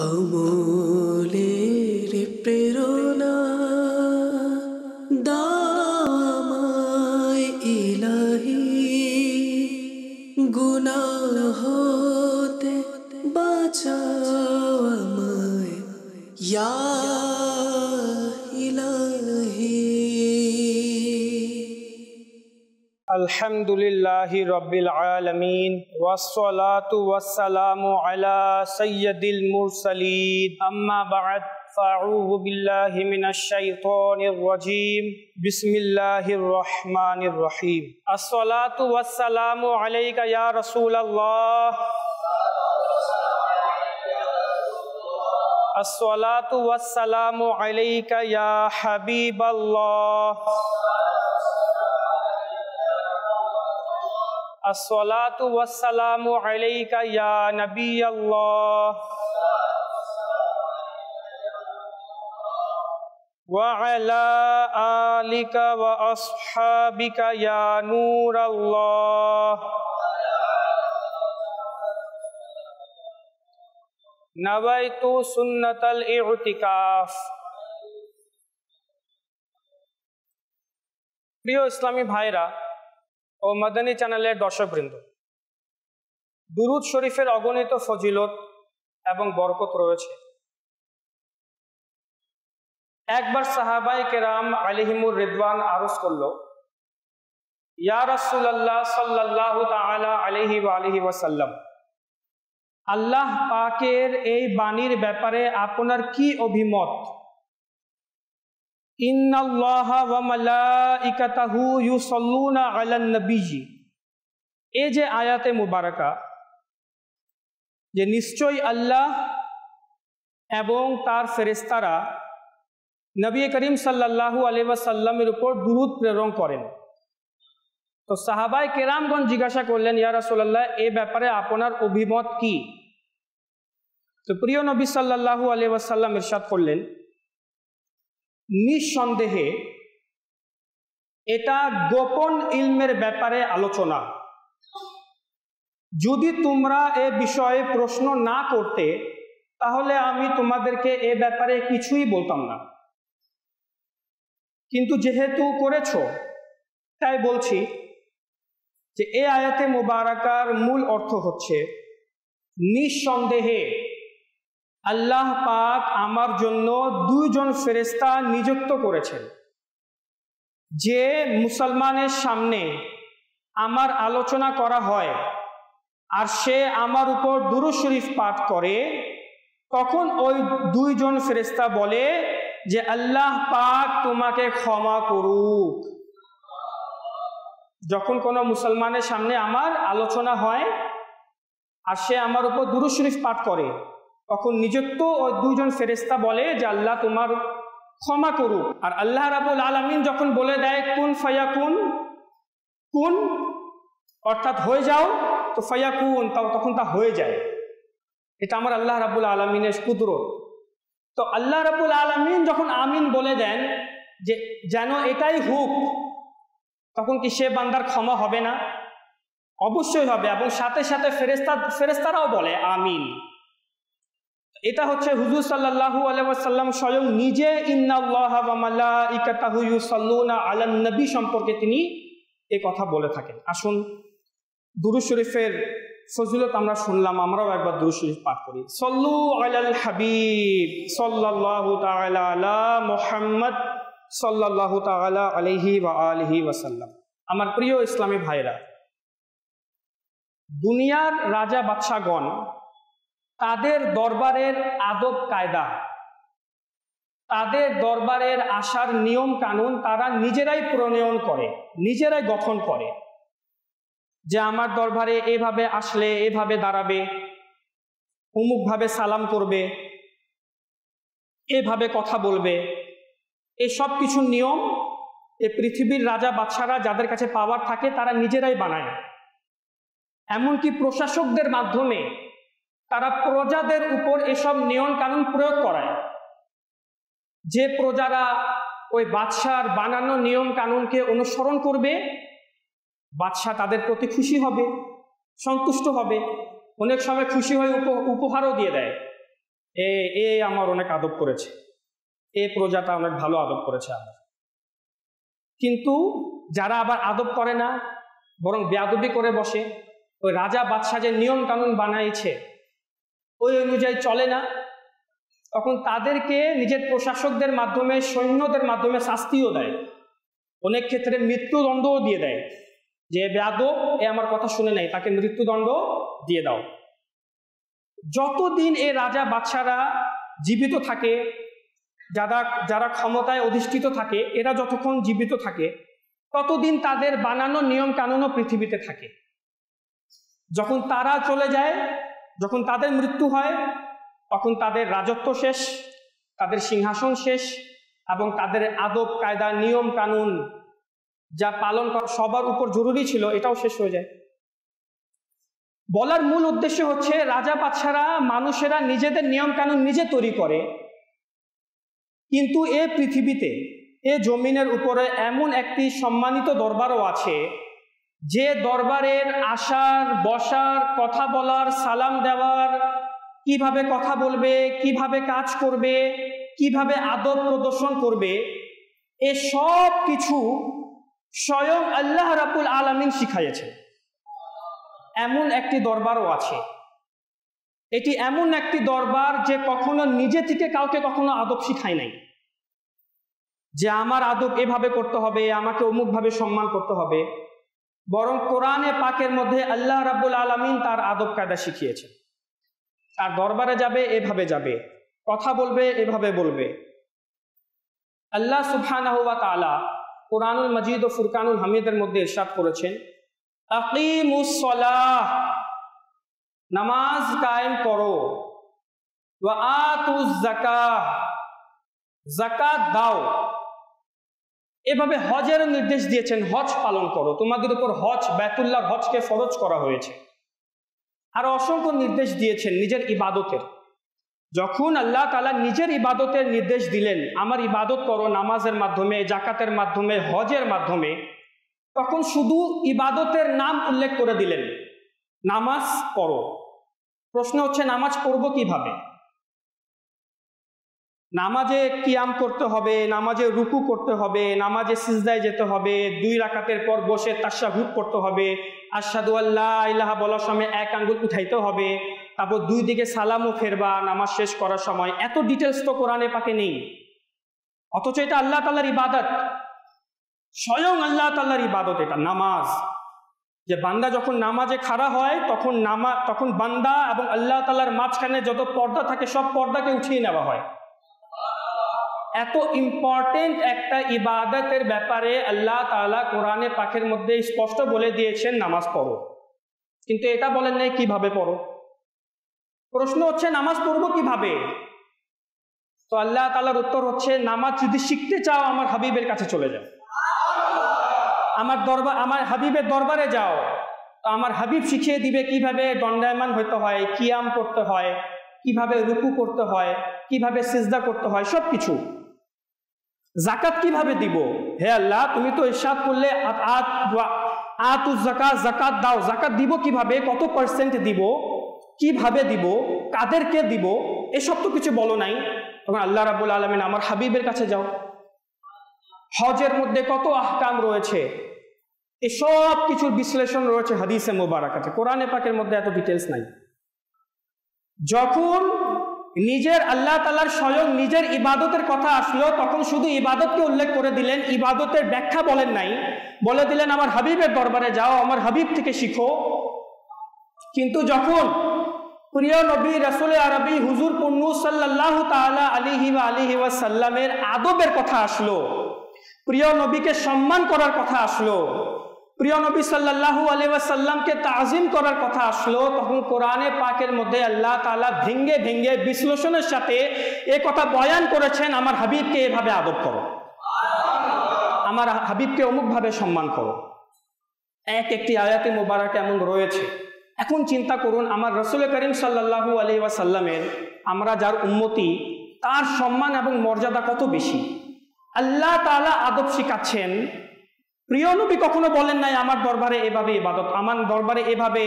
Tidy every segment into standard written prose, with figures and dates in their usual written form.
আমলের প্রেরণা দামায় ইলাহি, গুনাহ হতে বাঁচাও আমায় ইয়া ইলাহি। আলহামদুলিল্লাহি রাব্বিল আলামিন ওয়াসসালাতু ওয়াসসালামু আলা সাইয়্যিদিল মুরসালিন আম্মা বা'দ ফাআউযু বিল্লাহি মিনাশ শাইতানির রাজীম বিসমিল্লাহির রহমানির রহিম। আসসালাতু ওয়াসসালামু আলাইকা ইয়া রাসূলুল্লাহ, আসসালাতু ওয়াসসালামু আলাইকা ইয়া হাবিবাল্লাহ, আসসালাতু ওয়াসসালামু আলাইকা ইয়া নবিয়াল্লাহ ওয়া আলা আলিকা ওয়া আসহাবিকা ইয়া নূরাল্লাহ। নাওয়াইতু সুন্নাতাল ইতিকাফ। প্রিয় ইসলামী ভাইরা ও মাদানী চ্যানেলের দর্শকবৃন্দ, দুরূদ শরীফের অগণিত ফজিলত এবং বরকত রয়েছে। একবার সাহাবায়ে কেরাম আলাইহিমুর রিদওয়ান আরজ করল, ইয়া রাসূলুল্লাহ সাল্লাল্লাহু তাআলা আলাইহি ওয়া আলিহি ওয়াসাল্লাম, আল্লাহ পাকের এই বাণীর ব্যাপারে আপনার কি অভিমত? ইন্নাল্লাহা ওয়া মালাইকাতাহু ইউসাল্লুনা আলান নবিয়্যি। এই যে আয়াতে মুবারাকা, যে নিশ্চয়ই আল্লাহ এবং তার ফেরেশতারা নবী করিম সাল্লাল্লাহু আলাইহি ওয়াসাল্লামের উপর দুরূদ প্রেরণ করেন। তো সাহাবায়ে কেরামগণ জিজ্ঞাসা করলেন, ইয়া রাসূলুল্লাহ, এই ব্যাপারে আপনার অভিমত কি? তো প্রিয় নবী সাল্লাল্লাহু আলাইহি ওয়াসাল্লাম ইরশাদ করলেন, নিঃসন্দেহে এটা গোপন ইলমের ব্যাপারে আলোচনা। যদি তোমরা এ বিষয়ে প্রশ্ন না করতে, তাহলে আমি তোমাদেরকে এ ব্যাপারে কিছুই বলতাম না, কিন্তু যেহেতু করেছো তাই বলছি যে এই আয়াতে মুবারাকার মূল অর্থ হচ্ছে, নিঃসন্দেহে আল্লাহ পাক আমার জন্য দুইজন ফেরেশতা নিযুক্ত করেছেন। যে মুসলমানের সামনে আমার আলোচনা করা হয় আর সে আমার উপর দুরূদ শরীফ পাঠ করে, তখন ওই দুইজন ফেরেশতা বলে যে আল্লাহ পাক তোমাকে ক্ষমা করুক। যখন কোনো মুসলমানের সামনে আমার আলোচনা হয় আর সে আমার উপর দুরূদ শরীফ পাঠ করে, তখন নিযুক্ত ওই দুইজন ফেরেশতা বলে যে আল্লাহ তোমার ক্ষমা করুক। আর আল্লাহ রাব্বুল আলামিন যখন বলে দেয় কুন ফায়াকুন, কুন অর্থাৎ হয়ে যাও, তো ফায়াকুন তখন তা হয়ে যায়। এটা আমার আল্লাহ রাব্বুল আলামিনের কুদরত। তো আল্লাহ রাব্বুল আলামিন যখন আমিন বলে দেন যে যেন এটাই হোক, তখন কি সে বান্দার ক্ষমা হবে না? অবশ্যই হবে, এবং সাথে সাথে ফেরেশতারাও বলে আমিন। এটা হচ্ছে হুজুর সাল্লাল্লাহু আলাইহি ওয়াসাল্লাম স্বয়ং নিজে ইন্নাল্লাহা ওয়া মালাইকাতাহু ইউসাল্লুনা আলান নবী সম্পর্কে তিনি এই কথা বলে থাকেন। আসুন দুরূদ শরীফের ফজিলত আমরা শুনলাম, আমরাও একবার দুরূদ শরীফ পাঠ করি। সাল্লু আলাল হাবিব সাল্লাল্লাহু তাআলা আলা মুহাম্মদ সাল্লাল্লাহু তাআলা আলাইহি ওয়া আলিহি ওয়াসাল্লাম। আমার প্রিয় ইসলামী ভাইরা, দুনিয়ার রাজা বাদশাগণ তাদের দরবারের আদব কায়দা, তাদের দরবারের আসার নিয়ম কানুন তারা নিজেরাই প্রণয়ন করে, নিজেরাই গঠন করে, যে আমার দরবারে এভাবে আসলে এভাবে দাঁড়াবে, অমুকভাবে সালাম করবে, এভাবে কথা বলবে। এই সব কিছু নিয়ম এই পৃথিবীর রাজা বাদশারা যাদের কাছে পাওয়ার থাকে তারা নিজেরাই বানায়। এমনকি প্রশাসকদের মাধ্যমে তারা প্রজাদের উপর এসব নিয়ম কানুন প্রয়োগ করায়। যে প্রজারা ওই বাদশার বানানো নিয়ম কানুনকে অনুসরণ করবে, বাদশা তাদের প্রতি খুশি হবে, সন্তুষ্ট হবে, অনেক সময় খুশি হয়ে উপহারও দিয়ে দেয়। এ আমার অনেক আদব করেছে, এ প্রজাটা অনেক ভালো আদব করেছে আমার। কিন্তু যারা আবার আদব করে না, বরং বেয়াদবি করে বসে, ওই রাজা বাদশাহ যে নিয়ম কানুন বানাইছে ওই অনুযায়ী চলে না, তখন তাদেরকে নিজের প্রশাসকদের মাধ্যমে, সৈন্যদের মাধ্যমে শাস্তিও দেয়, অনেক ক্ষেত্রে মৃত্যুদণ্ডও দিয়ে দেয়, যে বেয়াদব এ আমার কথা শুনে নাই, তাকে মৃত্যুদণ্ড দিয়ে দাও। যতদিন এই রাজা বাদশারা জীবিত থাকে, যারা ক্ষমতায় অধিষ্ঠিত থাকে, এরা যতক্ষণ জীবিত থাকে ততদিন তাদের বানানো নিয়ম কানুনও পৃথিবীতে থাকে। যখন তারা চলে যায়, যখন তাদের মৃত্যু হয়, তখন তাদের রাজত্ব শেষ, তাদের সিংহাসন শেষ, এবং তাদের আদব কায়দা নিয়ম কানুন যা পালন করা সবার উপর জরুরি ছিল এটাও শেষ হয়ে যায়। বলার মূল উদ্দেশ্য হচ্ছে রাজা বাদশারা, মানুষেরা নিজেদের নিয়ম কানুন নিজে তৈরি করে, কিন্তু এ পৃথিবীতে, এ জমিনের উপরে এমন একটি সম্মানিত দরবারও আছে, যে দরবারের আসার, বসার, কথা বলার, সালাম দেওয়ার, কিভাবে কথা বলবে, কিভাবে কাজ করবে, কিভাবে আদব প্রদর্শন করবে, এ সব কিছু স্বয়ং আল্লাহ রাব্বুল আলামিন শিখাইয়েছেন। এমন একটি দরবারও আছে। এটি এমন একটি দরবার যে কখনো নিজে থেকে কাউকে কখনো আদব শিখায় নাই, যে আমার আদব এভাবে করতে হবে, আমাকে অমুকভাবে সম্মান করতে হবে, বরং কোরআনে পাকের মধ্যে আল্লাহ রাব্বুল আলামিন তার আদব কায়দা শিখিয়েছেন। তার দরবারে যাবে এভাবে যাবে, কথা বলবে এভাবে বলবে। আল্লাহ সুবহানাহু ওয়া তাআলা কুরআনুল মাজিদ ও ফুরকানুল হামিদের মধ্যে ইরশাদ করেছেন, আকিমুস সালাহ, নামাজ কায়েম করো, ওয়া আতুজ যাকাহ, যাকাত দাও। এভাবে হজেরও নির্দেশ দিয়েছেন, হজ পালন করো, তোমাদের উপর হজ, বাইতুল্লাহর হজকে ফরজ করা হয়েছে। আর অসংখ্য নির্দেশ দিয়েছেন নিজের ইবাদতের। যখন আল্লাহ তাআলা নিজের ইবাদতের নির্দেশ দিলেন, আমার ইবাদত করো নামাজের মাধ্যমে, যাকাতের মাধ্যমে, হজের মাধ্যমে, তখন শুধু ইবাদতের নাম উল্লেখ করে দিলেন, নামাজ পড়ো। প্রশ্ন হচ্ছে নামাজ পড়বো কিভাবে? নামাজে কিয়াম করতে হবে, নামাজে রুকু করতে হবে, নামাজে সিজদায় যেতে হবে, 2 রাকাতের পর বসে তাশাহুদ পড়তে হবে, আশহাদু আল্লা ইলাহা বলার সময় 1 আঙ্গুল উঠাইতে হবে, তারপর 2 দিকে সালামও ফেরবা নামাজ শেষ করার সময়। এত ডিটেলস তো কোরআনে পাকে নেই, অথচ এটা আল্লাহ তাআলার ইবাদত, স্বয়ং আল্লাহ তাআলার ইবাদত এটা নামাজ। যে বান্দা যখন নামাজে খাড়া হয় তখন বান্দা এবং আল্লাহ তাআলার মাঝখানে যত পর্দা থাকে সব পর্দাকে উঠিয়ে নেওয়া হয়। এত ইম্পর্টেন্ট একটা ইবাদতের ব্যাপারে আল্লাহ তাআলা কোরআনে পাকের মধ্যে স্পষ্ট বলে দিয়েছেন নামাজ পড়ো, কিন্তু এটা বলেন নাই কিভাবে পড়ো। প্রশ্ন হচ্ছে নামাজ পড়বো কিভাবে? তো আল্লাহ তাআলার উত্তর হচ্ছে, নামাজ যদি শিখতে চাও আমার হাবিবের কাছে চলে যাও, আমার হাবিবের দরবারে যাও, তো আমার হাবিব শিখিয়ে দিবে কিভাবে দণ্ডায়মান হইতে হয়, কিয়াম করতে হয়, কিভাবে রুকু করতে হয়, কিভাবে সিজদা করতে হয়, সবকিছু। যাকাত কিভাবে দিব? হে আল্লাহ, তুমি তো ইরশাদ করলে আতুজ যাকাত, যাকাত দাও। যাকাত দিব কিভাবে, কত পার্সেন্ট দিব, কিভাবে দিব, কাদেরকে দিব, এসব তো কিছু বলো নাই। তখন আল্লাহ রাব্বুল আলামিন, আমার হাবিবের কাছে যাও। হজের মধ্যে কত আহকাম রয়েছে, এসব কিছুর বিশ্লেষণ রয়েছে হাদিসে মুবারাকাতে, কোরআনে পাকের মধ্যে এত ডিটেলস নাই। যখন নিজের আল্লাহ তাআলার স্বয়ং নিজের ইবাদতের কথা আসলো, তখন শুধু ইবাদতকে উল্লেখ করে দিলেন, ইবাদতের ব্যাখ্যা বলেন নাই। বলে দিলেন আমার হাবিবের দরবারে যাও, আমার হাবিব থেকে শিখো। কিন্তু যখন প্রিয় নবী রাসূলে আরবি হুজুর পুন্নু সাল্লাল্লাহু তাআলা আলাইহি ওয়া সাল্লামের আদবের কথা আসলো, প্রিয় নবীকে সম্মান করার কথা আসলো, প্রিয় নবী সাল্লাল্লাহু আলাইহি ওয়াসাল্লামকে তাজিম করার কথা আসলো, তখন কোরআনে পাকের মধ্যে আল্লাহ তাআলা ভেঙ্গে ভেঙ্গে বিশ্লেষণের সাথে এই কথা বয়ান করেছেন, আমার হাবিবকে এভাবে আদব করো, আমার হাবিবকে অমুকভাবে সম্মান করো। একটি আয়াতে মুবারাকে এমন রয়েছে। এখন চিন্তা করুন, আমার রাসূল করিম সাল্লাল্লাহু আলাইহি ওয়াসাল্লামের, আমরা যার উম্মতি, তার সম্মান এবং মর্যাদা কত বেশি। আল্লাহ তাআলা আদব শিখাচ্ছেন প্রিয় নবী কখনো বলেন নাই আমার দরবারে এভাবে ইবাদত, আমার দরবারে এভাবে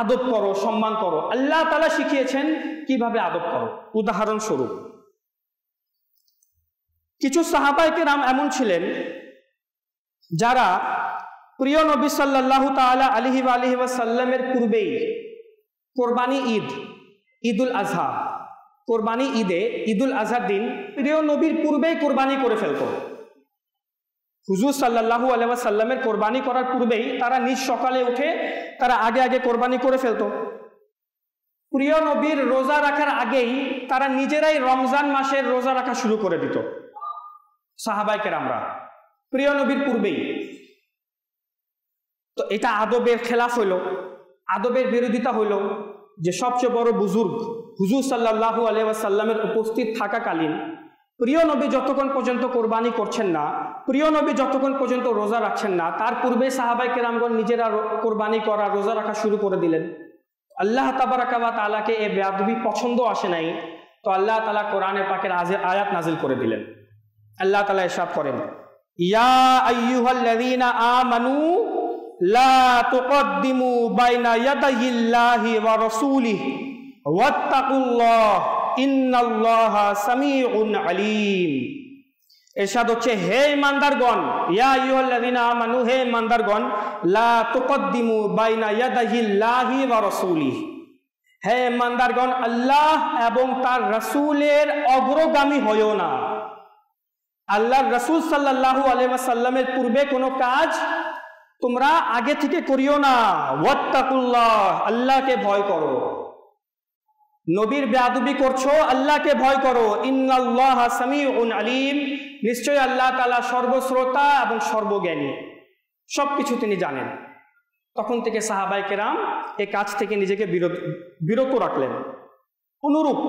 আদব করো, সম্মান করো। আল্লাহ তাআলা শিখিয়েছেন কিভাবে আদব করো। উদাহরণস্বরূপ, কিছু সাহাবায়ে কেরাম এমন ছিলেন যারা প্রিয় নবী সাল্লাল্লাহু তাআলা আলাইহি ওয়া সাল্লামের পূর্বেই কোরবানি ঈদ, ঈদুল আজহা, কোরবানি ঈদে, ঈদুল আজহার দিন প্রিয় নবীর পূর্বেই কোরবানি করে ফেলত। হুজুর সাল্লাল্লাহু আলাইহি ওয়া সাল্লামের কোরবানি করার পূর্বেই তারা নিজ সকালে উঠে তারা আগে আগে কোরবানি করে ফেলত। প্রিয় নবীর রোজা রাখার আগেই তারা নিজেরাই রমজান মাসের রোজা রাখা শুরু করে দিত সাহাবায়ে কেরামরা, প্রিয় নবীর পূর্বেই। তো এটা আদবের খেলাফ হইল, আদবের বিরোধিতা হইল যে সবচেয়ে বড় বুজুর্গ হুজুর সাল্লাল্লাহু আলাইহি ওয়া সাল্লামের উপস্থিত থাকাকালীন প্রিয় নবী যতক্ষণ পর্যন্ত কোরবানি করছেন না, প্রিয় নবী যতক্ষণ পর্যন্ত রোজা রাখছেন না, তার পূর্বে সাহাবায়ে কেরামগণ নিজেরা কোরবানি করা, রোজা রাখা শুরু করে দিলেন। আল্লাহ তাবারাকা ওয়া তাআলাকে এই বেয়াদবি পছন্দ আসে নাই, তো আল্লাহ তাআলা কোরআনে পাকের আয়াত নাজিল করে দিলেন। আল্লাহ তাআলা ইরশাদ করেন, ইয়া আইয়ুহাল্লাযীনা আমানু লা তুকদ্দিমু বাইনা ইয়াদাইল্লাহি ওয়া রাসূলিহি ওয়াত্তাকুল্লাহ ইন্নাল্লাহা সামিউন আলীম। ইরশাদ হচ্ছে, হে ঈমানদারগণ, ইয়া আইয়ুহাল্লাযীনা আমানু, হে ঈমানদারগণ, লা তুকদ্দিমু বাইনা ইয়াদাইল্লাহি ওয়া রাসূলিহি, হে ঈমানদারগণ, আল্লাহ এবং তার রাসূলের অগ্রগামী হয়ো না। আল্লাহর রাসূল সাল্লাল্লাহু আলাইহি ওয়াসাল্লামের পূর্বে কোনো কাজ তোমরা আগে থেকে করিও না। ওয়াত্তাকুল্লাহ, আল্লাহকে ভয় করো। নবীর বেয়াদবি করছো, আল্লাহকে ভয় করো। ইন্নাল্লাহা সামিউন আলীম, নিশ্চয় আল্লাহ তাআলা সর্বশ্রোতা এবং সর্বজ্ঞানী, সবকিছু তিনি জানেন। তখন থেকে সাহাবায়ে কেরাম এই কাজ থেকে নিজেকে বিরত রাখলেন। অনুরূপ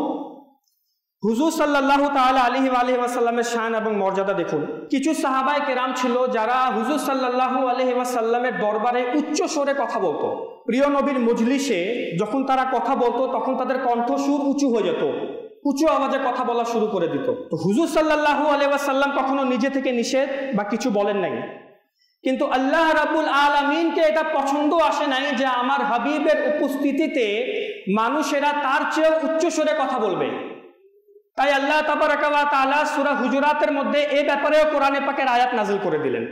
হুজুর সাল্লাল্লাহু তাআলা আলাইহি ওয়া সাল্লামের শান এবং মর্যাদা দেখুন। কিছু সাহাবায়ে কেরাম ছিল যারা হুজুর সাল্লাল্লাহু আলাইহি ওয়া সাল্লামের দরবারে উচ্চ স্বরে কথা বলতো। প্রিয় নবীর মজলিসে যখন তারা কথা বলতো তখন তাদের কণ্ঠস্বর উঁচু হয়ে যেত, উঁচু আওয়াজে কথা বলা শুরু করে দিত। তো হুজুর সাল্লাল্লাহু আলাইহি ওয়া সাল্লাম কখনো নিজে থেকে নিষেধ বা কিছু বলেন নাই, কিন্তু আল্লাহ রাব্বুল আলামিনকে এটা পছন্দ আসে নাই যে আমার হাবিবের উপস্থিতিতে মানুষেরা তার চেয়েও উচ্চ স্বরে কথা বলবে। তাই আল্লাহ তাবারাকা ওয়া তাআলা সূরা হুজুরাতের মধ্যে এই ব্যাপারেও কোরআনে পাকের আয়াত নাযিল করে দিলেন।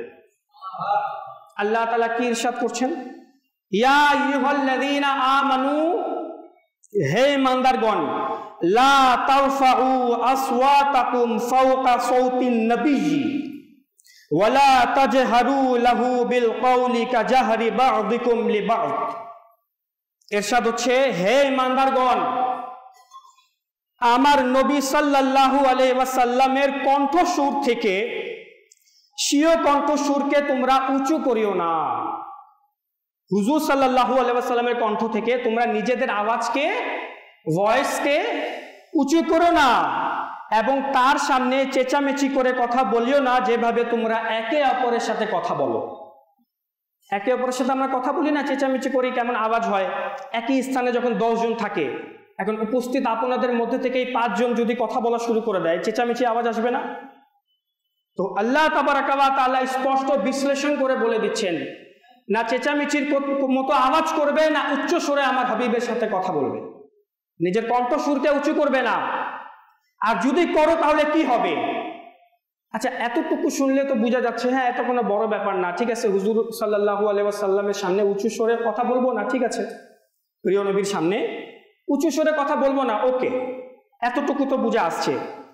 আল্লাহ তাআলা কি ইরশাদ করছেন, ইয়া আইয়ুহাল্লাযীনা আমানু, হে ঈমানদারগণ, লা তারফাউ আসওয়াতাকুম ফাওকা সাওতিন নবিয়্যি ওয়া লা তাজহারু লাহু বিল কওলি কাজাহরি বা'দিকুম লিবা'দ। ইরশাদ হচ্ছে, হে ঈমানদারগণ, আমার নবী সাল্লাল্লাহু আলাইহি ওয়াসাল্লামের কণ্ঠস্বর থেকে স্বীয় কণ্ঠস্বরকে তোমরা উঁচু করিও না। হুজুর সাল্লাল্লাহু আলাইহি ওয়াসাল্লামের কণ্ঠ থেকে তোমরা নিজেদের আওয়াজকে, ভয়েসকে উঁচু করো না, এবং তার সামনে চেঁচামেচি করে কথা বলিও না যেভাবে তোমরা একে অপরের সাথে কথা বলো। একে অপরের সাথে আমরা কথা বলি না, চেঁচামেচি করি, কেমন আওয়াজ হয়। একই স্থানে যখন 10 জন থাকে, এখন উপস্থিত আপনাদের মধ্যে থেকেই 5 জন যদি কথা বলা শুরু করে দেয়, চেঁচামেচি আওয়াজ আসবে না? তো আল্লাহ তাবারাকা ওয়া তাআলা স্পষ্ট বিশ্লেষণ করে বলে দিচ্ছেন, না চেঁচামেচির মতো আওয়াজ করবে, না উচ্চ স্বরে আমার হাবিবের সাথে কথা বলবে, নিজের কণ্ঠস্বরকে উঁচু করবে না। আর যদি করো তাহলে কি হবে? আচ্ছা, এতটুকু শুনলে তো বোঝা যাচ্ছে হ্যাঁ এটা কোনো বড় ব্যাপার না, ঠিক আছে, হুজুর সাল্লাল্লাহু আলাইহি ওয়াসাল্লামের সামনে উঁচু স্বরে কথা বলবো না, ঠিক আছে, প্রিয় নবীর সামনে উঁচু স্বরে কথা বলবো না, ওকে, এতটুকু তো বুঝে আসছে।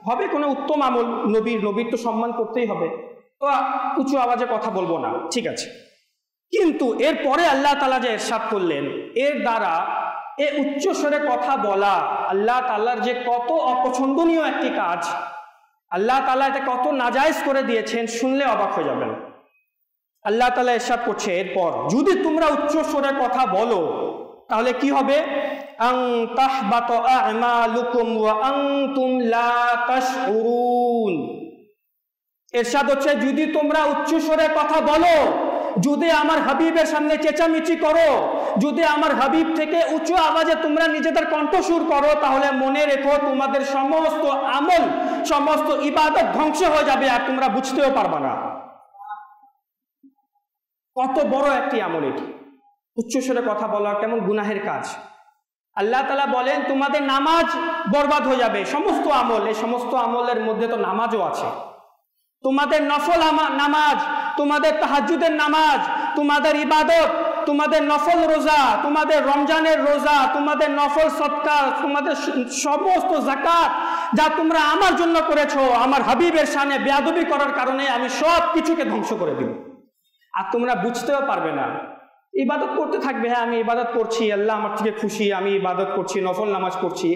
হবে কোনো উত্তম আমল, নবীর তো সম্মান করতেই হবে, তো উঁচু আওয়াজে কথা বলবো না, ঠিক আছে। কিন্তু এরপরে আল্লাহ তাআলা যে ইরশাদ করলেন, এর দ্বারা এ উচ্চ স্বরে কথা বলা আল্লাহ তাআলার যে কত অপছন্দনীয় একটি কাজ, আল্লাহ তাআলা এটা কত নাজায়েজ করে দিয়েছেন, শুনলে অবাক হয়ে যাবেন। আল্লাহ তাআলা ইরশাদ করছে, এরপর যদি তোমরা উচ্চ স্বরে কথা বলো তাহলে কি হবে? আন তাহবাতা আমালুকুম ওয়া আনতুম লা তাশউরুন। ইরশাদ হচ্ছে, যদি তোমরা উচ্চ স্বরে কথা বলো, যদি আমার হাবিবের সামনে চেঁচামেচি করো, যদি আমার হাবিব থেকে উচ্চ আওয়াজে তোমরা নিজেদের কণ্ঠস্বর করো, তাহলে মনে রেখো তোমাদের সমস্ত আমল, সমস্ত ইবাদত ধ্বংস হয়ে যাবে আর তোমরা বুঝতেও পারবা না। কত বড় একটি আমল এটি, উচ্চস্বরে কথা বলা কেমন গুনাহের কাজ। আল্লাহ তাআলা বলেন তোমাদের নামাজ বরবাদ হয়ে যাবে। সমস্ত আমল, এই সমস্ত আমলের মধ্যে তো নামাজও আছে। তোমাদের নফল নামাজ, তোমাদের তাহাজ্জুদের নামাজ, তোমাদের ইবাদত, তোমাদের নফল রোজা, তোমাদের রমজানের রোজা, তোমাদের নফল সদকা, তোমাদের সমস্ত যাকাত যা তোমরা আমার জন্য করেছো, আমার হাবিবের শানে বেয়াদবি করার কারণে আমি সব কিছুকে ধ্বংস করে দিব। আর তোমরা বুঝতেও পারবে না, ইবাদত করতে থাকবে, হ্যাঁ আমি ইবাদত করছি, আল্লাহ আমার থেকে খুশি, আমি ইবাদত করছি, নফল নামাজ পড়ছি,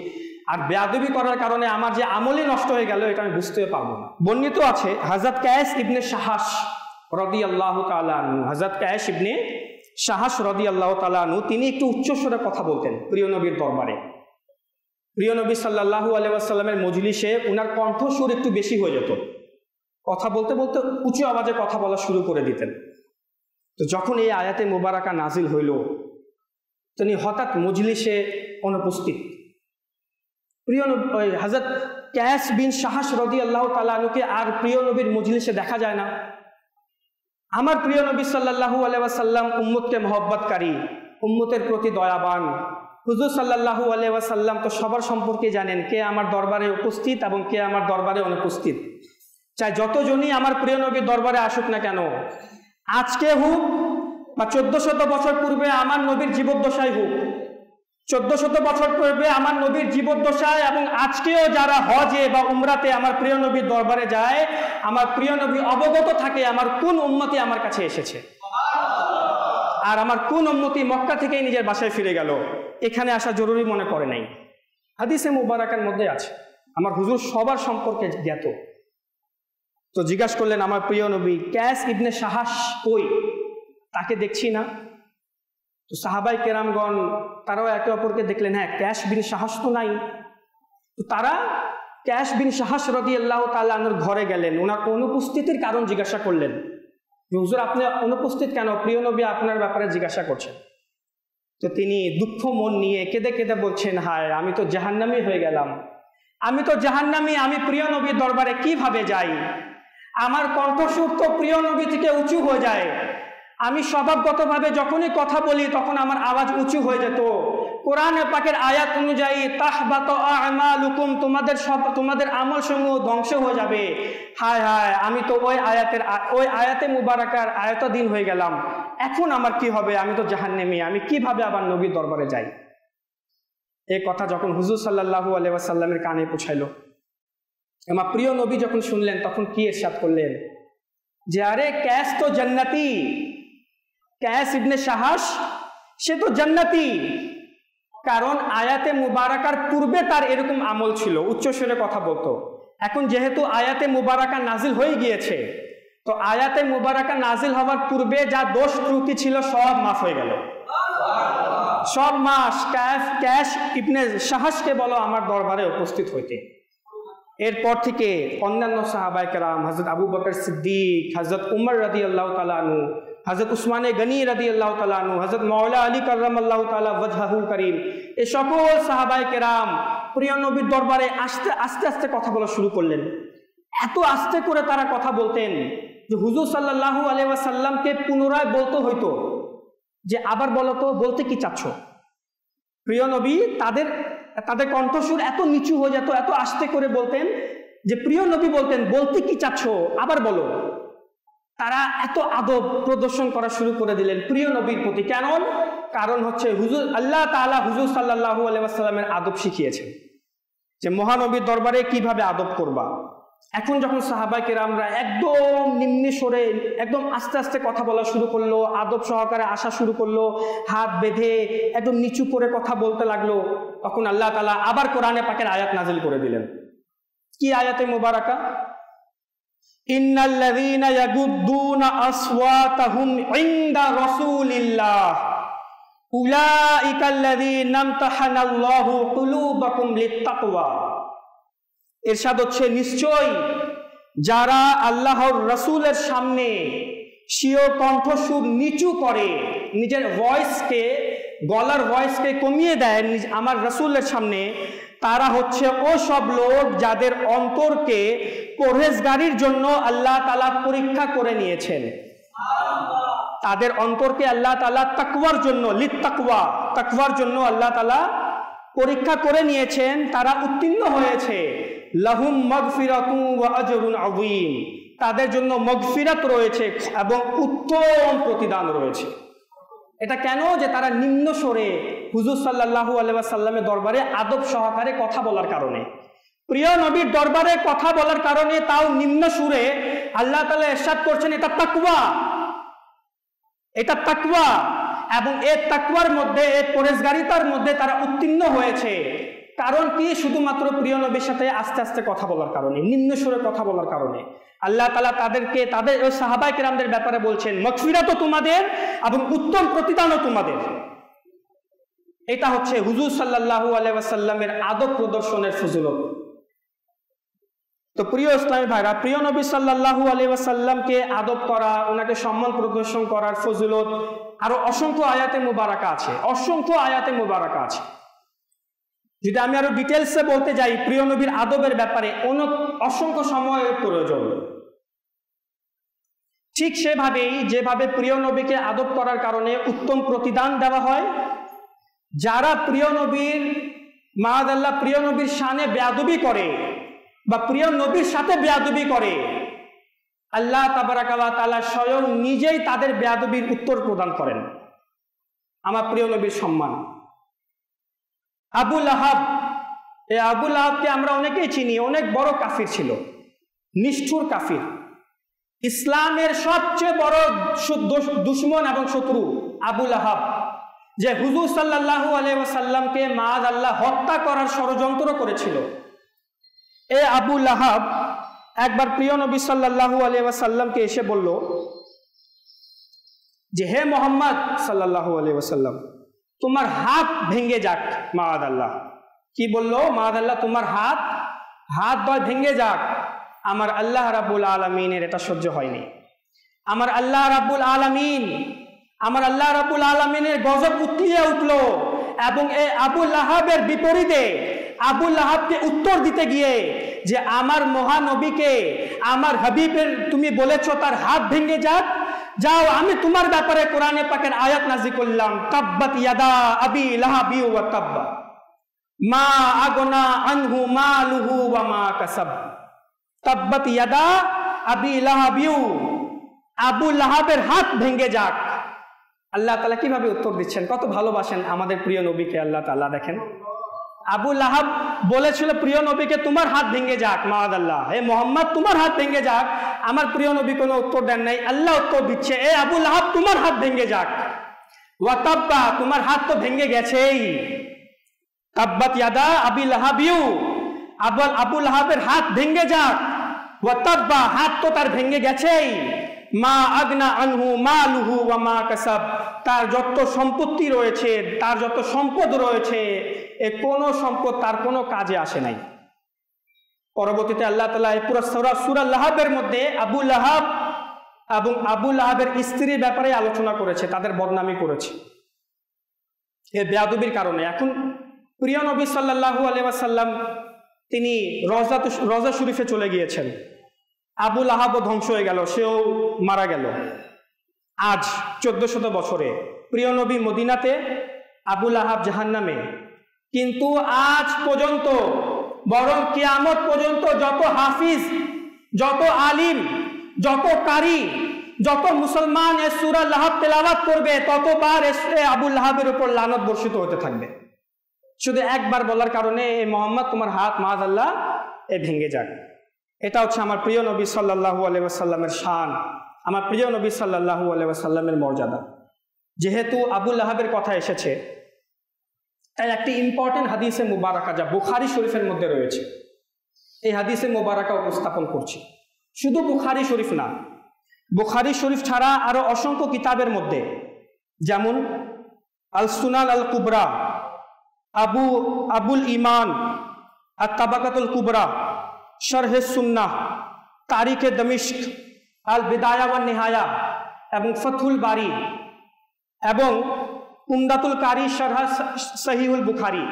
আর বেয়াদবি করার কারণে আমার যে আমলই নষ্ট হয়ে গেল এটা আমি বুঝতে পারবো না। বর্ণিত আছে হযরত কায়েস ইবনে শাহাস রাদিয়াল্লাহু তাআলা আনহু, হযরত কায়েস ইবনে শাহাস রাদিয়াল্লাহু তাআলা আনহু তিনি একটু উচ্চস্বরে কথা বলতেন প্রিয় নবীর দরবারে। প্রিয় নবী সাল্লাল্লাহু আলাইহি ওয়াসাল্লামের মজলিসে উনার কণ্ঠস্বর একটু বেশি হয়ে যেত, কথা বলতে বলতে উঁচু আওয়াজে কথা বলা শুরু করে দিতেন। তো যখন এই আয়াতে মুবারাকা নাজিল হইল, তিনি হঠাৎ মজলিসে অনুপস্থিত। প্রিয় হযরত কায়েস বিন শাহাস রাদিয়াল্লাহু তাআলা আনহুকে আর প্রিয় নবীর মজলিসে দেখা যায় না। আমার প্রিয় নবী সাল্লাল্লাহু আলাইহি ওয়াসাল্লাম উম্মতকে মহব্বতকারী, উম্মতের প্রতি দয়াবান। হুজুর সাল্লাল্লাহু আলাইহি ওয়াসাল্লাম তো সবার সম্পর্কে জানেন কে আমার দরবারে উপস্থিত এবং কে আমার দরবারে অনুপস্থিত। চাই যতজনই আমার প্রিয় নবীর দরবারে আসুক না কেন, আজকে হোক বা 1400 বছর পূর্বে আমার নবীর জীবদ্দশায় হোক, 1400 বছর পূর্বে আমার নবীর জীবদ্দশায় এবং আজকেও যারা হজে বা উমরাতে আমার প্রিয় নবীর দরবারে যায়, আমার প্রিয় নবী অবগত থাকে আমার কোন উম্মতি আমার কাছে এসেছে আর আমার কোন উম্মতি মক্কা থেকেই নিজের বাসায় ফিরে গেল, এখানে আসা জরুরি মনে করে নাই। হাদিসে মুবারাকার মধ্যে আছে আমার হুজুর সবার সম্পর্কে জ্ঞাত। তো জিজ্ঞাসা করলেন আমার প্রিয় নবী কায়েস ইবনে শাহাস কই, তাকে দেখছি না। তো সাহাবাই কেরামগণ তারাও একে অপরকে দেখলেন, হ্যাঁ কায়েস বিন শাহাস তো নাই। তো তারা কায়েস বিন শাহাস রাদিয়াল্লাহু তাআলা আনহুর ঘরে গেলেন, ওনার অনুপস্থিতির কারণ জিজ্ঞাসা করলেন যে হুজুর আপনি অনুপস্থিত কেন, প্রিয় নবী আপনার ব্যাপারে জিজ্ঞাসা করছেন। তো তিনি দুঃখ মন নিয়ে কেঁদে কেঁদে বলছেন, হায় আমি তো জাহান্নামী হয়ে গেলাম, আমি তো জাহান্নামী, আমি প্রিয় নবীর দরবারে কিভাবে যাই। আমার কণ্ঠস্বর তো প্রিয় নবী থেকে উঁচু হয়ে যায়, আমি স্বভাবগতভাবে যখনই কথা বলি তখন আমার আওয়াজ উঁচু হয়ে যেত। কোরআনে পাকের আয়াত অনুযায়ী তাহবাতু আমালুকুম, তোমাদের আমলসমূহ ধ্বংস হয়ে যাবে। হায় হায় আমি তো ওই আয়াতে মুবারাকার আয়াতাধীন হয়ে গেলাম, এখন আমার কি হবে, আমি তো জাহান্নামী, আমি কিভাবে আবার নবীর দরবারে যাই। এই কথা যখন হুজুর সাল্লাল্লাহু আলাইহি ওয়াসাল্লামের কানে পৌঁছাইল, আমার প্রিয় নবী যখন শুনলেন তখন কি ইরশাদ করলেন যে আরে কায়েস তো জান্নাতি, কায়েস ইবনে শাহাস সে তো জান্নাতি। কারণ আয়াতে মুবারাকার পূর্বে তার এরকম আমল ছিল, উচ্চস্বরে কথা বলতো। এখন যেহেতু আয়াতে মুবারাকা নাজিল হয়ে গিয়েছে, তো আয়াতে মুবারাকা নাজিল হওয়ার পূর্বে যা দোষ ত্রুটি ছিল সব মাফ হয়ে গেল, সব মাস। কায়েস ইবনে শাহাসকে বলো আমার দরবারে উপস্থিত হইতে। এরপর থেকে অন্যান্য সাহাবায়ে কেরাম, হযরত আবু বকর সিদ্দিক, হযরত উমর রাদিয়াল্লাহু তাআলা আনহু, হযরত উসমানে গনি রাদিয়াল্লাহু তাআলা আনহু, হযরত মাওলা আলী কাররামাল্লাহু তাআলা ওয়াজহাহুল কারীম, এই সকল সাহাবায়ে কেরাম প্রিয় নবীর দরবারে আস্তে আস্তে কথা বলা শুরু করলেন। এত আস্তে করে তারা কথা বলতেন যে হুজুর সাল্লাল্লাহু আলাইহি ওয়াসাল্লামকে পুনরায় বলতে হইতো যে আবার বলো তো, বলতে কি চাচ্ছ। প্রিয় নবী তাদের কণ্ঠস্বর এত নিচু হয়ে যেত, এত আস্তে করে বলতেন যে প্রিয় নবী বলতেন বলতে কি চাচ্ছ, আবার বলো। তারা এত আদব প্রদর্শন করা শুরু করে দিলেন প্রিয় নবীর প্রতি। কারণ হচ্ছে হুজুর আল্লাহ তাআলা হুজুর সাল্লাল্লাহু আলাইহি ওয়াসাল্লামের আদব শিখিয়েছেন যে মহানবীর দরবারে কিভাবে আদব করবা। এখন যখন সাহাবায়ে কেরামরা একদম নিম্ন স্বরে একদম আস্তে আস্তে কথা বলা শুরু করলো, আদব সহকারে আসা শুরু করলো, হাত বেঁধে একদম নিচু করে কথা বলতে লাগলো, তখন আল্লাহ তাআলা আবার কোরআনে পাকের আয়াত নাজিল করে দিলেন। কি আয়াতে মুবারাকা? ইন্নাল্লাযীনা ইয়াগুদ্দুনা আসওয়াতাহুম ইনদা রাসূলিল্লাহ উলাইকাল্লাযীনা ইমতাহানাল্লাহু কুলুবাকুম লিত্তাকওয়া। ইরশাদ হচ্ছে নিশ্চয় যারা আল্লাহর রাসূলের সামনে স্বীয় কণ্ঠস্বর নিচু করে, নিজের ভয়েসকে, গলার ভয়েসকে কমিয়ে দেয় আমার রাসূলের সামনে, তারা হচ্ছে ও সব লোক যাদের অন্তরকে পরহেজগারির জন্য আল্লাহ তাআলা পরীক্ষা করে নিয়েছেন। তাদের অন্তরকে আল্লাহ তাআলা তাকওয়ার জন্য, তাকওয়ার জন্য আল্লাহ তাআলা পরীক্ষা করে নিয়েছেন, তারা উত্তীর্ণ হয়েছে। লাহুম মাগফিরাতু ওয়া আজরুন আযীম, তাদের জন্য মাগফিরাত রয়েছে এবং উত্তম প্রতিদান রয়েছে। এটা কেন? যে তারা নিম্ন স্বরে হুজুর সাল্লাল্লাহু আলাইহি ওয়াসাল্লামের দরবারে আদব সহকারে কথা বলার কারণে, প্রিয় নবীর দরবারে কথা বলার কারণে, তাও নিম্ন সুরে আল্লাহ তাআলা ইরশাদ করছেন এটা তাকওয়া, এটা তাকওয়া। এবং এই তাকওয়ার মধ্যে, এই পরহেজগারিতার মধ্যে তারা উত্তীর্ণ হয়েছে। কারণ কি? শুধুমাত্র প্রিয় নবীর সাথে আস্তে আস্তে কথা বলার কারণে, নিম্ন সুরে কথা বলার কারণে আল্লাহ তাআলা তাদেরকে, তাদের ওই সাহাবায়ে কেরামদের ব্যাপারে বলছেন মাগফিরাতও তোমাদের এবং উত্তম প্রতিদানও তোমাদের। এটা হচ্ছে হুজুর সাল্লাল্লাহু আলাইহি ওয়াসাল্লামের আদব প্রদর্শনের ফজিলত। তো প্রিয় ইসলামী ভাইরা, প্রিয় নবী সাল্লাল্লাহু আলাইহি ওয়াসাল্লামকে আদব করা, ওনাকে সম্মান প্রদর্শন করার ফজিলত আরো অসংখ্য আয়াতে মুবারাকা আছে, অসংখ্য আয়াতে মুবারাকা আছে। যদি আমি আরো ডিটেলসে বলতে যাই প্রিয় নবীর আদবের ব্যাপারে, অসংখ্য সময়ের প্রয়োজন। ঠিক সেভাবেই যেভাবে প্রিয় নবীকে আদব করার কারণে উত্তম প্রতিদান দেওয়া হয়, যারা প্রিয় নবীর মাআযাল্লাহ প্রিয় নবীর শানে বেয়াদবি করে বা প্রিয় নবীর সাথে বেয়াদবি করে, আল্লাহ তাবারাকা ওয়া তাআলা স্বয়ং নিজেই তাদের বেয়াদবির উত্তর প্রদান করেন। আমার প্রিয় নবীর সম্মান, আবু লাহাব, এই আবু লাহাবকে আমরা অনেকেই চিনি, অনেক বড় কাফির ছিল, নিষ্ঠুর কাফির, ইসলামের সবচেয়ে বড় দুশমন এবং শত্রু আবু লাহাব, যে হুজুর সাল্লাল্লাহু আলাইহি ওয়াসাল্লামকে মাআযাল্লাহ হত্যা করার ষড়যন্ত্র করেছিল। এই আবু লাহাব একবার প্রিয় নবী সাল্লাল্লাহু আলাইহি ওয়াসাল্লামকে এসে বলল যে হে মুহাম্মদ সাল্লাল্লাহু আলাইহি ওয়াসাল্লাম, তোমার হাত ভেঙে যাক মাআযাল্লাহ। কি বলল? মাআযাল্লাহ তোমার হাত দয় ভেঙে যাক। আমার আল্লাহ রাব্বুল আলামিনের এটা সহ্য হয়নি। আমার আল্লাহ রাব্বুল আলামিনের গজব উতলিয়ে উঠল এবং এই আবু লাহাবের বিপরীতে আবু লাহাবকে উত্তর দিতে গিয়ে যে আমার মহানবীকে, আমার হাবিবের তুমি বলেছো তার হাত ভেঙে যাক, যাও আমি তোমার ব্যাপারে কোরআনে পাকের আয়াত নাযিল করলাম, তাব্বাত ইয়াদা আবি লাহাবি ওয়া তাব্বা মা আগনা আনহু মালুহু ওয়া মা কাসাব। তাব্বাত ইয়াদা আবি লাহাবি, আবু লাহাবের হাত ভেঙে যাক। আল্লাহ তাআলা কিভাবে উত্তর দিচ্ছেন, কত ভালোবাসেন আমাদের প্রিয় নবীকে আল্লাহ তাআলা। দেখেন, আবু লাহাব বলেছিল প্রিয় নবীকে তোমার হাত ভেঙে যাক মাআযাল্লাহ, হে মুহাম্মদ তোমার হাত ভেঙে যাক। আমার প্রিয় নবী কোনো উত্তর দেন নাই, আল্লাহ উত্তর দিচ্ছে এ আবু লাহাব তোমার হাত ভেঙে যাক। ওয়া তাব্বা, তোমার হাত তো ভেঙে গেছেই। তাব্বাত ইয়াদা আবি লাহাবিউ, আবু লাহাবের হাত ভেঙে যাক। ওয়া তাব্বা, হাত তো তার ভেঙে গেছেই। মা আগনা আনহু মালুহু ওয়া মা কাসাব, তার যত সম্পত্তি রয়েছে, তার যত সম্পদ রয়েছে, এ কোনো সম্পদ তার কোনো কাজে আসে নাই। পরবর্তীতে আল্লাহ তাআলা এই পুরো সূরা লাহাবের মধ্যে আবু লাহাব এবং আবু লাহাবের স্ত্রীর ব্যাপারে আলোচনা করেছে, তাদের বদনামি করেছে এর বেয়াদবির কারণে। এখন প্রিয় নবী সাল্লাল্লাহু আলাইহি ওয়াসাল্লাম তিনি রওজা শরীফে চলে গিয়েছেন, আবু লাহাবও ধ্বংস হয়ে গেল, সেও মারা গেল। আজ 1400 বছরে প্রিয় নবী মদিনাতে, আবু লাহাব জাহান্নামে। কিন্তু আজ পর্যন্ত, বরং কিয়ামত পর্যন্ত যত হাফিজ, যত আলিম, যত কারি, যত মুসলমান এ সূরা লাহাব তেলাওয়াত করবে, ততবার আবু লাহাবের উপর লানত বর্ষিত হতে থাকবে, শুধু একবার বলার কারণে এ মুহাম্মদ তোমার হাত মাআযাল্লাহ এ ভেঙে যাক। এটা হচ্ছে আমার প্রিয় নবী সাল্লাল্লাহু আলাইহি ওয়াসাল্লামের শান, আমার প্রিয় নবী সাল্লাল্লাহু আলাইহি ওয়াসাল্লামের মর্যাদা। যেহেতু আবু লাহাবের কথা এসেছে, তাই একটি ইম্পর্টেন্ট হাদিসে মুবারাকা যা বুখারী শরীফের মধ্যে রয়েছে, এই হাদিসে মুবারাকা উপস্থাপন করছি। শুধু বুখারী শরীফ না, বুখারী শরীফ ছাড়া আরো অসংখ্য কিতাবের মধ্যে, যেমন আল সুনান আল কুবরা, আবুল ইমান, আত তাবাকাতুল কুবরা, শরহে সুন্নাহ, তারিখে দমিশক, আল বিদায়া ওয়ান নিহায়া এবং ফথুল বারি এবং উমদাতুল কারি শরহ সহিহুল বুখারী,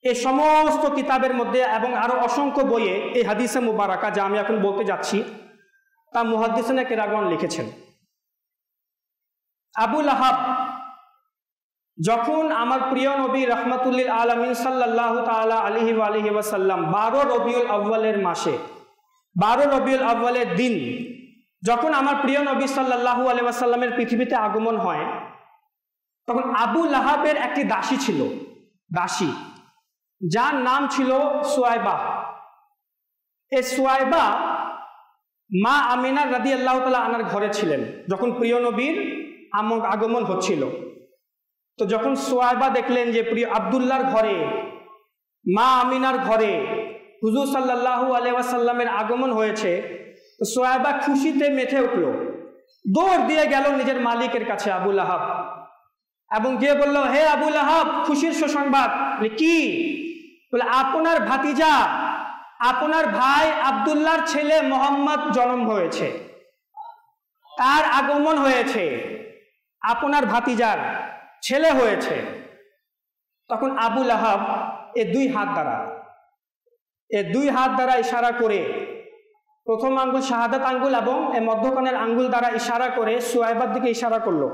এই সমস্ত কিতাবের মধ্যে এবং আরো অসংখ্য বইয়ে এই হাদিসে মুবারাকা যা আমি এখন বলতে যাচ্ছি তা মুহাদ্দিসিনে কেরামগণ লিখেছেন। আবু লাহাব যখন আমার প্রিয় নবী রহমাতুল্লিল আলামিন সাল্লাল্লাহু তাআলা আলাইহি ওয়া আলিহি ওয়াসাল্লাম 12 রবিউল আউয়ালের মাসে 12 রবিউল আউয়ালের দিন যখন আমার প্রিয় নবী সাল্লাল্লাহু আলাইহি ওয়াসাল্লামের পৃথিবীতে আগমন হয়, তখন আবু লাহাবের একটি দাসী ছিল, দাসী, যার নাম ছিল সুয়াইবা। এই সুয়াইবা মা আমিনা রাদিয়াল্লাহু তাআলা আনহার ঘরে ছিলেন যখন প্রিয় নবীর আগমন হচ্ছিল। তো যখন সুয়াইবা দেখলেন যে প্রিয় আব্দুল্লাহর ঘরে, মা আমিনার ঘরে হুজুর সাল্লাল্লাহু আলাইহি ওয়াসাল্লামের আগমন হয়েছে, তো সুয়াইবা খুশিতে মেতে উঠল, দৌড় দিয়ে গেল নিজের মালিকের কাছে আবু লাহাব, এবং গিয়ে বলল, হে আবু লাহাব, খুশির সুসংবাদ। কি? বলে, আপনার ভাতিজা, আপনার ভাই আব্দুল্লাহর ছেলে মোহাম্মদ জন্ম হয়েছে, তার আগমন হয়েছে, আপনার ভাতিজার ছেলে হয়েছে। তখন আবু লাহাব এ দুই হাত দ্বারা ইশারা করে, প্রথম আঙ্গুল শাহাদাত আঙ্গুল এবং মধ্যখানের আঙ্গুল দ্বারা ইশারা করে সুয়াইবার দিকে ইশারা করলো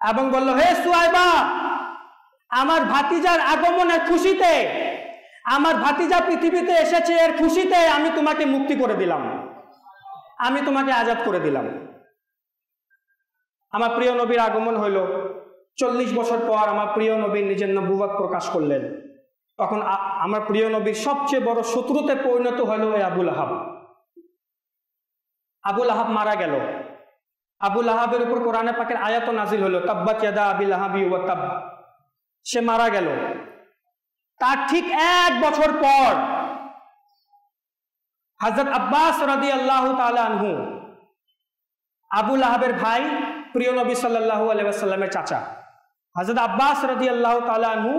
এবং বলল, হে সুয়াইবা, আমার ভাতিজার আগমনের খুশিতে, আমার ভাতিজা পৃথিবীতে এসেছে এর খুশিতে আমি তোমাকে মুক্তি করে দিলাম, আমি তোমাকে আজাদ করে দিলাম। আমার প্রিয় নবীর আগমন হইল। 40 বছর পর আমার প্রিয় নবী নিজের নবুয়ত প্রকাশ করলেন। তখন আমার প্রিয় নবীর সবচেয়ে বড় শত্রুতে পরিণত হলো এই আবু লাহাব। আবু লাহাব মারা গেল। আবু লাহাবের উপর কোরআনে পাকের আয়াত নাজিল হলো, তাব্বাত ইয়াদা আবি লাহাবি ওয়া তাব। সে মারা গেল। তার ঠিক 1 বছর পর হযরত আব্বাস রাদিয়াল্লাহু তাআলা আনহু, আবু লাহাবের ভাই, প্রিয় নবী সাল্লাল্লাহু আলাইহি ওয়াসাল্লামের চাচা হযরত আব্বাস রাদিয়াল্লাহু তাআলা আনহু,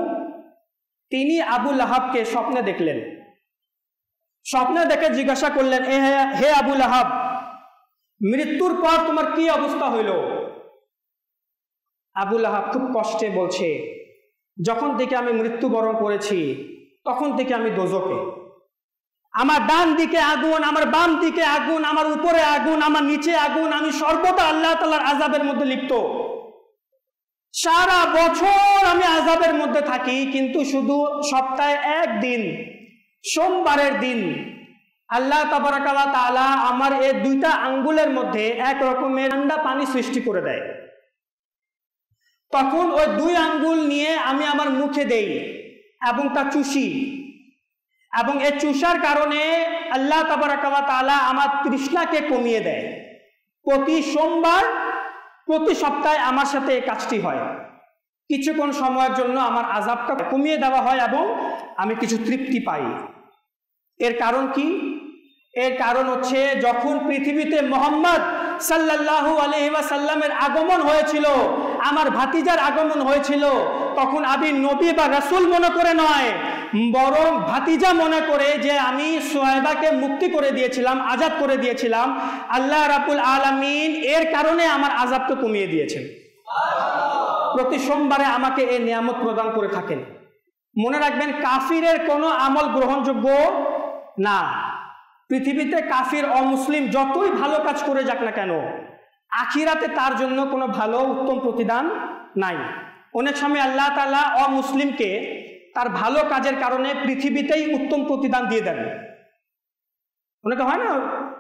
তিনি আবু লাহাবকে স্বপ্নে দেখলেন। স্বপ্নে দেখে জিজ্ঞাসা করলেন, হে আবু লাহাব, মৃত্যুর পর তোমার কি অবস্থা হইল? আবু লাহাব খুব কষ্টে বলছে, যখন থেকে আমি মৃত্যুবরণ করেছি তখন থেকে আমি দোজখে। আমার ডান দিকে আগুন, আমার বাম দিকে আগুন, আমার উপরে আগুন, আমার নিচে আগুন, আমি সর্বদা আল্লাহ তাআলার আযাবের মধ্যে লিপ্ত। সারা বছর আমি আযাবের মধ্যে থাকি, কিন্তু শুধু সপ্তাহে 1 দিন, সোমবারের দিন, আল্লাহ তাবারাকা ওয়া তাআলা আমার এই 2টা আঙ্গুলের মধ্যে এক রকমের ঠান্ডা পানি সৃষ্টি করে দেয়। তখন ওই 2 আঙ্গুল নিয়ে আমি আমার মুখে দেই এবং তা চুষি, এবং এই চুষার কারণে আল্লাহ তাবারাকা ওয়া তাআলা আমার তৃষ্ণাকে কমিয়ে দেয়। প্রতি সোমবার, প্রতি সপ্তাহে আমার সাথে এই কাজটি হয়। কিছুক্ষণ সময়ের জন্য আমার আযাবটা কমিয়ে দেওয়া হয় এবং আমি কিছু তৃপ্তি পাই। এর কারণ কি? এর কারণ হচ্ছে, যখন পৃথিবীতে মুহাম্মদ সাল্লাল্লাহু আলাইহি ওয়াসাল্লামের আগমন হয়েছিল, আমার ভাতিজার আগমন হয়েছিল, তখন আমি নবী বা রাসূল মনে করে নয়, বরং ভাতিজা মনে করে যে আমি সুয়াইবাকে মুক্তি করে দিয়েছিলাম, আজাদ করে দিয়েছিলাম। আল্লাহ রাব্বুল আলামিন এর কারণে আমার আযাবকে কমিয়ে দিয়েছেন। প্রতি সোমবারে আমাকে এই নিয়ামত প্রদান করে থাকেন। মনে রাখবেন, কাফিরের কোনো আমল গ্রহণযোগ্য না। পৃথিবীতে কাফির অমুসলিম যতই ভালো কাজ করে যাক না কেন, আখিরাতে তার জন্য কোনো ভালো উত্তম প্রতিদান নাই। অনেক সময় আল্লাহ তাআলা অমুসলিমকে তার ভালো কাজের কারণে পৃথিবীতেই উত্তম প্রতিদান দিয়ে দেন। অনেকে হয় না,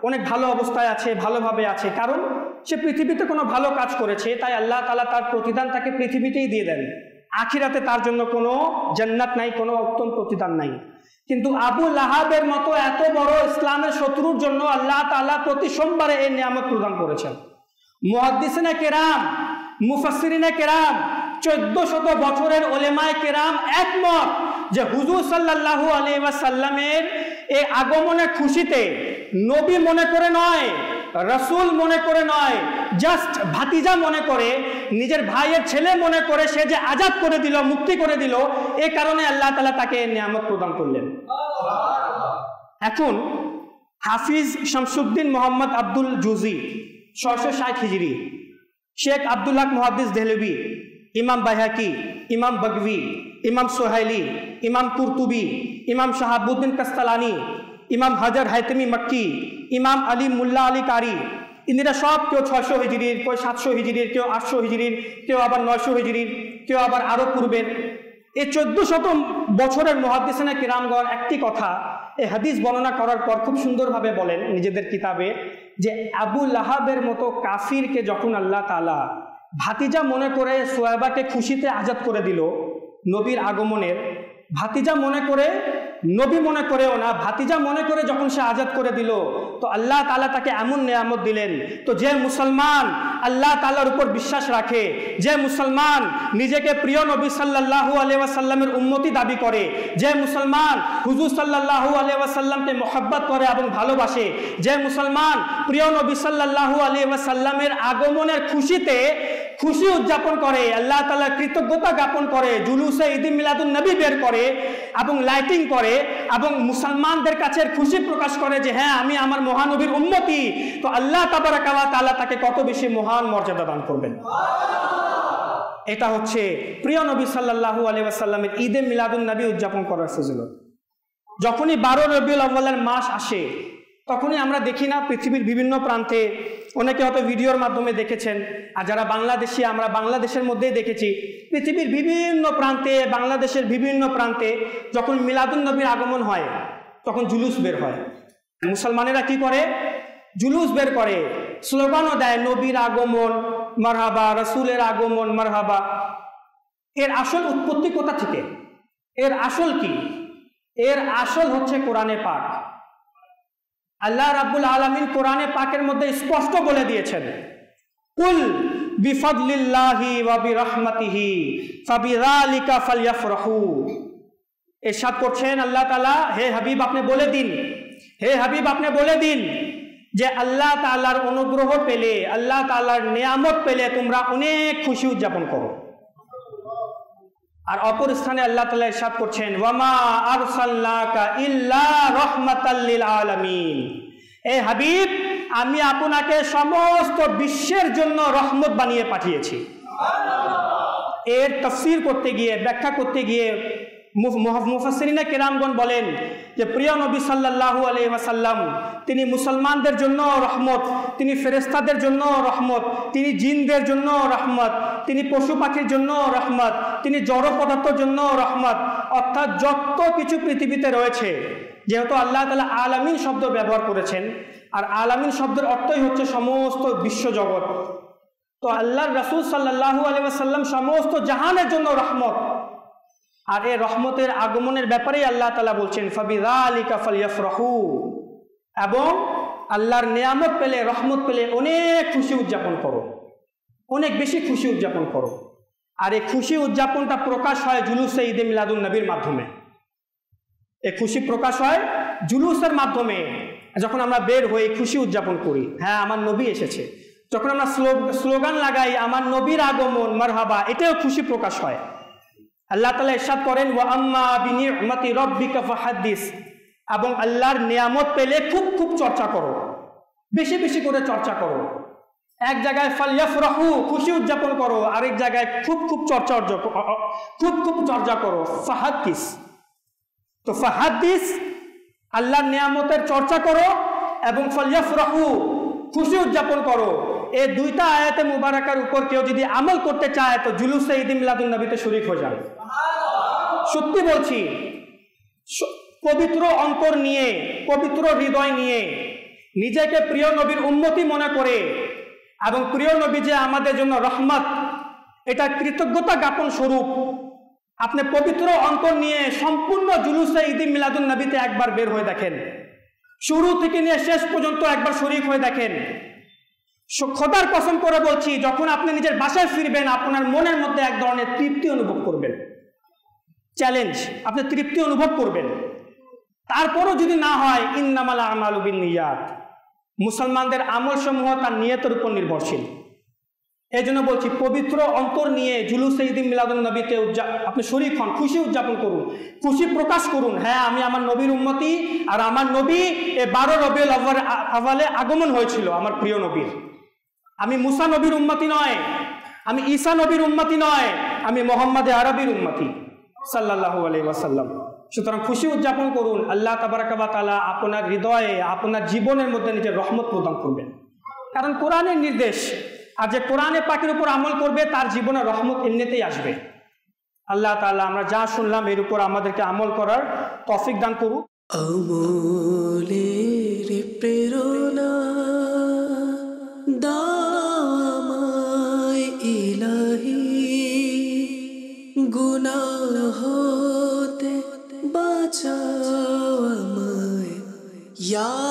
অনেক ভালো অবস্থায় আছে, ভালোভাবে আছে, কারণ সে পৃথিবীতে কোনো ভালো কাজ করেছে, তাই আল্লাহ তাআলা তার প্রতিদান তাকে পৃথিবীতেই দিয়ে দেন। আখিরাতে তার জন্য কোনো জান্নাত নাই, কোনো উত্তম প্রতিদান নাই। কিন্তু আবু লাহাবের মতো এত বড় ইসলামের শত্রুর জন্য আল্লাহ তাআলা প্রতি সোমবারে এই নিয়ামত প্রদান করেছেন। মুহাদ্দিসিনে কেরাম, মুফাসসিরিনে কেরাম, 1400 বছরের ওলেমায়ে কেরাম একমত যে হুজুর সাল্লাল্লাহু আলাইহি ওয়াসাল্লামের এই আগমনের খুশিতে নবী মনে করে নয়, রাসূল মনে করে নয়, জাস্ট ভাতিজা মনে করে, নিজের ভাইয়ের ছেলে মনে করে সে যে আজাদ করে দিল, মুক্তি করে দিল, এই কারণে আল্লাহ তাআলা তাকে নিয়ামত প্রদান করলেন। এখন হাফিজ শামসুদ্দিন মোহাম্মদ আব্দুল জুজি 660 হিজরি, শেখ আব্দুল্লাহ মুহাদ্দিস দেহলভী, ইমাম বাইহাকি, ইমাম বগভি, ইমাম সোহাইলি, ইমাম কুরতুবি, ইমাম শাহাবুদ্দিন কাস্তালানি, ইমাম হাজার হায়তমি মক্কি, ইমাম আলী মুল্লা আলী কারি, ইন্দিরা সব কেউ 600 হিজরির, কেউ 700 হিজরির, কেউ 800 হিজরির, কেউ আবার 900 হিজরির, কেউ আবার আরো পূর্বের। এই 1400 বছরের মুহাদ্দিসিনে কিরামগণ একটি কথা এই হাদিস বর্ণনা করার পর খুব সুন্দরভাবে বলেন নিজেদের কিতাবে যে আবু লাহাবের মতো কাফিরকে যখন আল্লাহ তাআলা ভাতিজা মনে করে সোয়েবাকে খুশিতে আজাদ করে দিল নবীর আগমনের, ভাতিজা মনে করে, নবী মনে করেও না, ভাতিজা মনে করে যখন সে আজাদ করে দিল, তো আল্লাহ তাআলা তাকে এমন নেয়ামত দিলেন। তো যে মুসলমান আল্লাহ তাআলার উপর বিশ্বাস রাখে, যে মুসলমান নিজেকে প্রিয় নবী সাল্লাল্লাহু আলাইহি ওয়াসাল্লামের উম্মতি দাবি করে, যে মুসলমান হুজুর সাল্লাল্লাহু আলাইহি ওয়াসাল্লামকে মহব্বত করে এবং ভালোবাসে, যে মুসলমান প্রিয় নবী সাল্লাল্লাহু আলাইহি ওয়াসাল্লামের আগমনের খুশিতে খুশি উদযাপন করে, আল্লাহ তাআলার কৃতজ্ঞতা জ্ঞাপন করে, জুলুসে ঈদ মিলাদুন নবী বের করে এবং লাইটিং করে এবং মুসলমানদের কাছে খুশি প্রকাশ করে যে হ্যাঁ আমি আমার মহানবীর উম্মতি, তো আল্লাহ তাবারাকা ওয়া তাআলা তাকে কত বেশি মহান মর্যাদা দান করবেন। এটা হচ্ছে প্রিয় নবী সাল্লাল্লাহু আলাইহি ওয়াসাল্লামের ঈদে মিলাদুন নবী উদযাপন করার ফজিলত। যখনই 12 রবিউল আউয়ালের মাস আসে তখনই আমরা দেখি না পৃথিবীর বিভিন্ন প্রান্তে, অনেকে হয়তো ভিডিওর মাধ্যমে দেখেছেন, আর যারা বাংলাদেশি আমরা বাংলাদেশের মধ্যেই দেখেছি, পৃথিবীর বিভিন্ন প্রান্তে, বাংলাদেশের বিভিন্ন প্রান্তে যখন মিলাদুন নবীর আগমন হয় তখন জুলুস বের হয়। মুসলমানেরা কি করে? জুলুস বের করে, স্লোগানও দেয় নবীর আগমন মারহাবা, রাসূলের আগমন মারহাবা। এর আসল উৎপত্তি কোথা থেকে? এর আসল কি? এর আসল হচ্ছে কোরআনে পাক। আল্লাহ রাব্বুল আলামিন কোরআনে পাকের মধ্যে স্পষ্ট বলে দিয়েছেন, কুল বিফাদলিল্লাহি ওয়া বিরহমাতিহি ফাবিযালিকা ফালইফরাহু। ইরশাদ করছেন আল্লাহ তাআলা, হে হাবিব আপনি বলে দিন, হে হাবিব আপনি বলে দিন যে আল্লাহ তাআলার অনুগ্রহ পেলে, আল্লাহ তাআলার নিয়ামত পেলে তোমরা অনেক খুশি উদযাপন করো। আর অপর স্থানে আল্লাহ তাআলা ইরশাদ করছেন, ওয়ামা আরসালনাকা ইল্লা রাহমাতাল লিল আলামিন। এ হাবিব আমি আপনাকে সমস্ত বিশ্বের জন্য রহমত বানিয়ে পাঠিয়েছি। এর তাফসীর করতে গিয়ে, ব্যাখ্যা করতে গিয়ে মুফাসসিরিনে কেরামগণ বলেন যে প্রিয় নবী সাল্লাল্লাহু আলাইহি ওয়াসাল্লাম তিনি মুসলমানদের জন্য রহমত, তিনি ফেরেশতাদের জন্য রহমত, তিনি জিনদের জন্য রহমত, তিনি পশু পাখির জন্য রহমত, তিনি জড় পদার্থের জন্য রহমত, অর্থাৎ যত কিছু পৃথিবীতে রয়েছে, যেহেতু আল্লাহ তাআলা আলামিন শব্দ ব্যবহার করেছেন, আর আলামিন শব্দের অর্থই হচ্ছে সমস্ত বিশ্বজগৎ, তো আল্লাহর রাসূল সাল্লাল্লাহু আলাইহি ওয়াসাল্লাম সমস্ত জাহানের জন্য রহমত। আর এই রহমতের আগমনের ব্যাপারেই আল্লাহ তাআলা বলছেন ফাবিযালিকা ফালইফরাহু, এবং আল্লাহর নিয়ামত পেলে, রহমত পেলে অনেক খুশি উদযাপন করো, অনেক বেশি খুশি উদযাপন করো। আর এই খুশি উদযাপনটা প্রকাশ হয় জুলুসে ঈদে মিলাদুন নবীর মাধ্যমে। এই খুশি প্রকাশ হয় জুলুসের মাধ্যমে, যখন আমরা বের হয়ে খুশি উদযাপন করি, হ্যাঁ আমার নবী এসেছে, যখন আমরা স্লোগান লাগাই আমার নবীর আগমন মারহাবা, এটাও খুশি প্রকাশ হয়। আল্লাহ তাআলা ইরশাদ করেন, ওয়া আম্মা বিনি'মাতি রাব্বিকা ফাহাদ্দিস, এবং আল্লাহর নিয়ামত পেলে খুব খুব চর্চা করো, বেশি বেশি করে চর্চা করো। এক জায়গায় ফালইফরাহু খুশি উদযাপন করো, আরেক জায়গায় খুব খুব চর্চা করো ফাহাদ্দিস। তো ফাহাদ্দিস আল্লাহর নিয়ামতের চর্চা করো এবং ফালইফরাহু খুশি উদযাপন করো। এই দুইটা আয়াতে মুবারাকার উপর কেউ যদি আমল করতে চায় তো জুলুসে ঈদ মিলাদুন নবীতে শরীক হয়ে যান। সত্যি বলছি, পবিত্র অন্তর নিয়ে, পবিত্র হৃদয় নিয়ে, নিজেকে প্রিয় নবীর উম্মতি মনে করে এবং প্রিয় নবী যে আমাদের জন্য রহমত, এটা কৃতজ্ঞতা জ্ঞাপন স্বরূপ আপনি পবিত্র অন্তর নিয়ে সম্পূর্ণ জুলুসে ঈদ মিলাদুন নবীতে একবার বের হয়ে দেখেন, শুরু থেকে নিয়ে শেষ পর্যন্ত একবার শরীক হয়ে দেখেন। খোদার কসম করে বলছি, যখন আপনি নিজের বাসায় ফিরবেন আপনার মনের মধ্যে এক ধরনের তৃপ্তি অনুভব করবেন। চ্যালেঞ্জ, আপনি তৃপ্তি অনুভব করবেন। তারপরও যদি না হয়, ইন্নামাল আমালু বিন্নিয়াত, মুসলমানদের আমল সমূহ তার নিয়তের উপর নির্ভরশীল। এই জন্য বলছি পবিত্র অন্তর নিয়ে জুলুসে ঈদ মিলাদুন নবীতে আপনি শরীক হন, খুশি উদযাপন করুন, খুশি প্রকাশ করুন, হ্যাঁ আমি আমার নবীর উম্মতি, আর আমার নবী এই 12 রবিউল আউয়ালে আগমন হয়েছিল আমার প্রিয় নবীর। আমি মুসা নবীর উম্মতি নয়, আমি ঈসা নবীর উম্মতি নয়, আমি মুহাম্মদে আরবির উম্মতি সাল্লাল্লাহু আলাইহি ওয়াসাল্লাম। সুতরাং খুশি উদযাপন করুন, আল্লাহ তাবারাকা ওয়া তাআলা আপনার হৃদয়ে, আপনার জীবনের মধ্যে নিজের রহমত প্রদান করবেন। কারণ কোরআনের নির্দেশ। আর যে কোরআনে পাকের উপর আমল করবে তার জীবনে রহমত এমনিতেই আসবে। আল্লাহ তাআলা আমরা যা শুনলাম এর উপর আমাদেরকে আমল করার তৌফিক দান করুক। আমলের প্রেরণা দাও আমায় ইলাহি, গুনাহ হতে বাঁচাও আমায় ইয়া